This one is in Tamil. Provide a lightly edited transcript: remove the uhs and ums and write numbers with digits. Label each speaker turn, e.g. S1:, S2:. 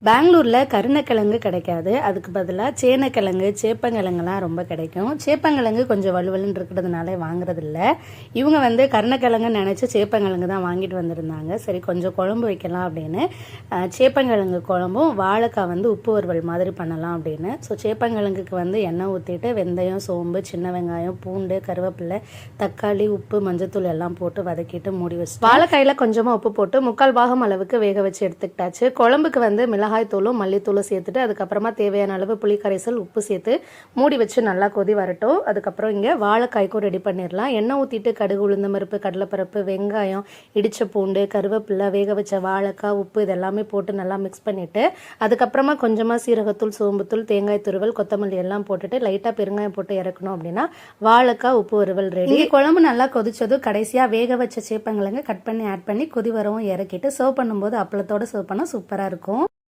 S1: பெங்களூர்ல கருணக்கிழங்கு கிடைக்காது. அதுக்கு பதிலாக சேனக்கிழங்கு, சேப்பங்கிழங்குலாம் ரொம்ப கிடைக்கும். சேப்பங்கிழங்கு கொஞ்சம் வலுவலுன்னு இருக்கிறதுனால வாங்குறது இல்லை. இவங்க வந்து கருணக்கிழங்கு நினச்சி சேப்பங்கிழங்கு தான் வாங்கிட்டு வந்திருந்தாங்க. சரி கொஞ்சம் குழம்பு வைக்கலாம் அப்படின்னு சேப்பங்கிழங்கு குழம்பும் வாழைக்காய் வந்து உப்பு வறுவல் மாதிரி பண்ணலாம் அப்படின்னு. ஸோ சேப்பங்கிழங்குக்கு வந்து எண்ணெய் ஊற்றிட்டு வெந்தயம், சோம்பு, சின்ன வெங்காயம், பூண்டு, கருவேப்பிலை, தக்காளி, உப்பு, மஞ்சத்தூள் எல்லாம் போட்டு வதக்கிட்டு மூடி வச்சு வாழைக்காயில் கொஞ்சமாக உப்பு போட்டு 3/4 பாகம் அளவுக்கு வேக வச்சு எடுத்துக்கிட்டாச்சு. குழம்புக்கு வந்து மிளகாய் தூளும் மல்லித்தூளும் சேர்த்துட்டு அதுக்கப்புறமா தேவையான அளவு புளி கரைசல், உப்பு சேர்த்து மூடி வச்சு நல்லா கொதி வரட்டும். அதுக்கப்புறம் இங்கே வாழைக்காய்க்கும் ரெடி பண்ணிடலாம். எண்ணெய் ஊற்றிட்டு கடுகு, உளுந்தம்பருப்பு, கடலைப்பருப்பு, வெங்காயம், இடிச்ச பூண்டு, கருவேப்பிலை, வேக வச்ச வாழைக்காய், உப்பு இதெல்லாமே போட்டு நல்லா மிக்ஸ் பண்ணிவிட்டு அதுக்கப்புறமா கொஞ்சமாக சீரகத்தூள், சோம்புத்தூள், தேங்காய் துருவல், கொத்தமல்லி எல்லாம் போட்டுட்டு லைட்டாக பெருங்காயம் போட்டு இறக்கணும் அப்படின்னா வாழைக்காய் உப்பு வறுவல் ரெடி. குழம்பு நல்லா கொதிச்சதும் கடைசியாக வேக வச்ச சேப்பங்கிழங்கு கட் பண்ணி ஆட் பண்ணி கொதி வரவும் இறக்கிட்டு சர்வ் பண்ணும்போது அப்பளத்தோடு சர்வ் பண்ணால் சூப்பராக இருக்கும்.